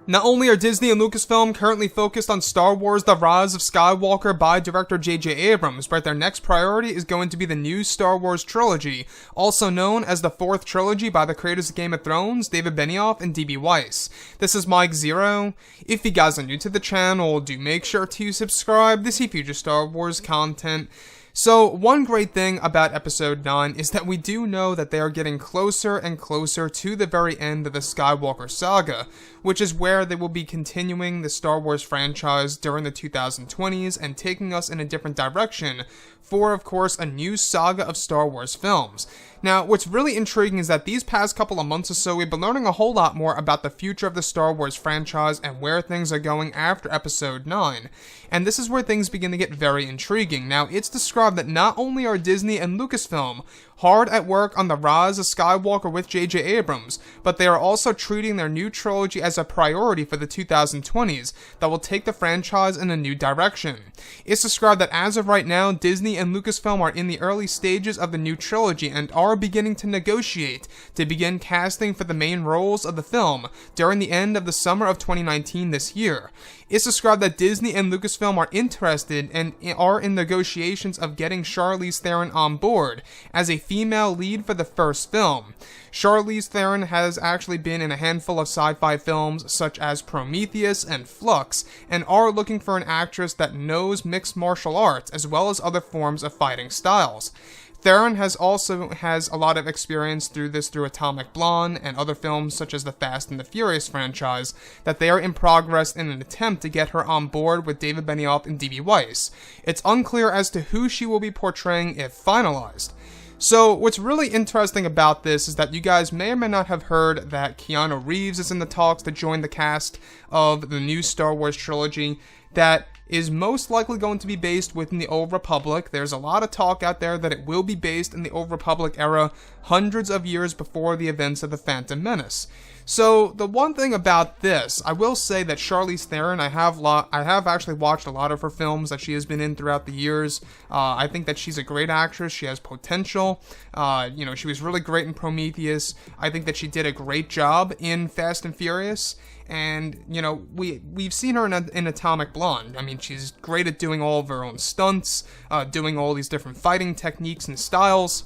Not only are Disney and Lucasfilm currently focused on Star Wars The Rise of Skywalker by director J.J. Abrams, but their next priority is going to be the new Star Wars Trilogy, also known as the fourth trilogy by the creators of Game of Thrones, David Benioff and D.B. Weiss. This is Mike Zero. If you guys are new to the channel, do make sure to subscribe to see future Star Wars content. So, one great thing about Episode 9 is that we do know that they are getting closer and closer to the very end of the Skywalker saga, which is where they will be continuing the Star Wars franchise during the 2020s and taking us in a different direction for, of course, a new saga of Star Wars films. Now, what's really intriguing is that these past couple of months or so, we've been learning a whole lot more about the future of the Star Wars franchise and where things are going after Episode 9. And this is where things begin to get very intriguing. Now, it's described that not only are Disney and Lucasfilm hard at work on The Rise of Skywalker with J.J. Abrams, but they are also treating their new trilogy as a priority for the 2020s that will take the franchise in a new direction. It's described that as of right now, Disney and Lucasfilm are in the early stages of the new trilogy and are beginning to negotiate to begin casting for the main roles of the film during the end of the summer of 2019 this year. It's described that Disney and Lucasfilm are interested and are in negotiations of getting Charlize Theron on board as a female lead for the first film. Charlize Theron has actually been in a handful of sci-fi films such as Prometheus and Flux, and are looking for an actress that knows mixed martial arts as well as other forms of fighting styles. Theron has a lot of experience through Atomic Blonde and other films such as the Fast and the Furious franchise, that they are in progress in an attempt to get her on board with David Benioff and D.B. Weiss. It's unclear as to who she will be portraying if finalized. So, what's really interesting about this is that you guys may or may not have heard that Keanu Reeves is in the talks to join the cast of the new Star Wars trilogy that is most likely going to be based within the Old Republic. There's a lot of talk out there that it will be based in the Old Republic era, hundreds of years before the events of the Phantom Menace. So, the one thing about this, I will say that Charlize Theron, I have actually watched a lot of her films that she has been in throughout the years. I think that she's a great actress. She has potential. She was really great in Prometheus. I think that she did a great job in Fast and Furious. And, we've seen her in Atomic Blonde. I mean, she's great at doing all of her own stunts, doing all these different fighting techniques and styles.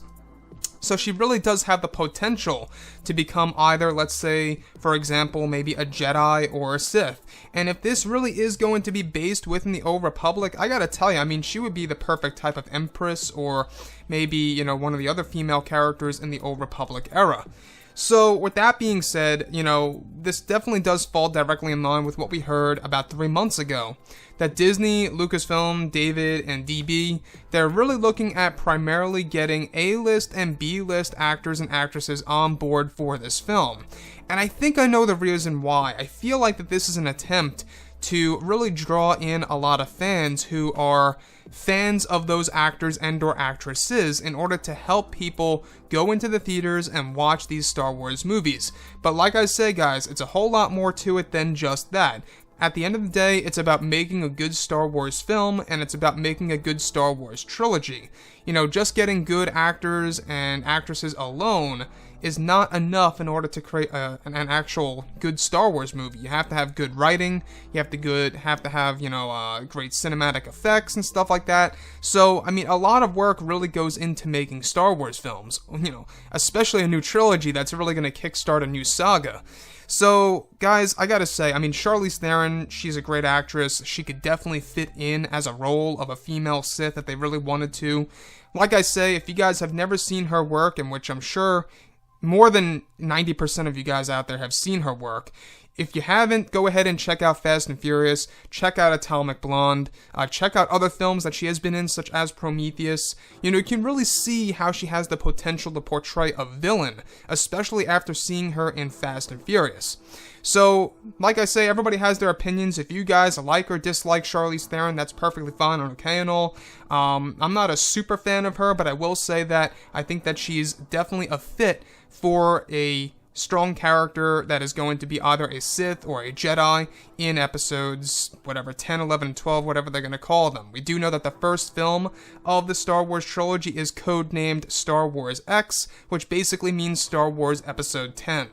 So she really does have the potential to become either, let's say, for example, maybe a Jedi or a Sith. And if this really is going to be based within the Old Republic, I gotta tell you, I mean, she would be the perfect type of Empress, or maybe, one of the other female characters in the Old Republic era. So, with that being said, this definitely does fall directly in line with what we heard about 3 months ago. That Disney, Lucasfilm, David, and DB, they're really looking at primarily getting A-list and B-list actors and actresses on board for this film. And I think I know the reason why. I feel like that this is an attempt to really draw in a lot of fans who are fans of those actors and or actresses in order to help people go into the theaters and watch these Star Wars movies. But like I say, guys, it's a whole lot more to it than just that. At the end of the day, it's about making a good Star Wars film, and it's about making a good Star Wars trilogy. Just getting good actors and actresses alone is not enough in order to create an actual good Star Wars movie. You have to have good writing, you have to have great cinematic effects and stuff like that. So, I mean, a lot of work really goes into making Star Wars films, especially a new trilogy that's really going to kickstart a new saga. So, guys, I gotta say, I mean, Charlize Theron, she's a great actress. She could definitely fit in as a role of a female Sith if they really wanted to. Like I say, if you guys have never seen her work, in which I'm sure more than 90% of you guys out there have seen her work, if you haven't, go ahead and check out Fast and Furious, check out Atomic Blonde, check out other films that she has been in, such as Prometheus. You can really see how she has the potential to portray a villain, especially after seeing her in Fast and Furious. So, like I say, everybody has their opinions. If you guys like or dislike Charlize Theron, that's perfectly fine and okay and all. I'm not a super fan of her, but I will say that I think that she's definitely a fit for a strong character that is going to be either a Sith or a Jedi in episodes, 10, 11, and 12, whatever they're going to call them. We do know that the first film of the Star Wars trilogy is codenamed Star Wars X, which basically means Star Wars Episode 10.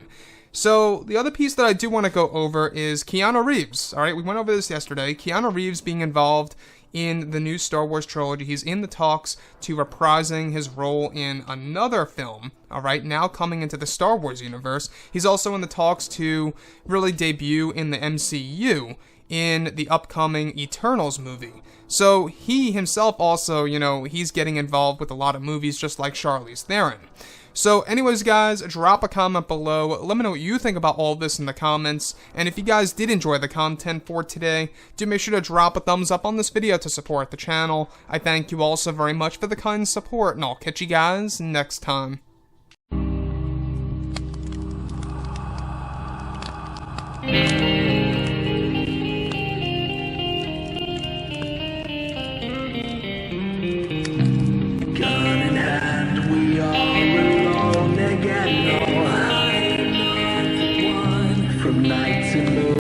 So, the other piece that I do want to go over is Keanu Reeves. Alright, we went over this yesterday. Keanu Reeves being involved in the new Star Wars trilogy. He's in the talks to reprising his role in another film, alright, now coming into the Star Wars universe. He's also in the talks to really debut in the MCU in the upcoming Eternals movie. So he himself also, he's getting involved with a lot of movies just like Charlize Theron. So anyways, guys, drop a comment below. Let me know what you think about all this in the comments. And if you guys did enjoy the content for today, do make sure to drop a thumbs up on this video to support the channel. I thank you all so very much for the kind support, and I'll catch you guys next time. Night to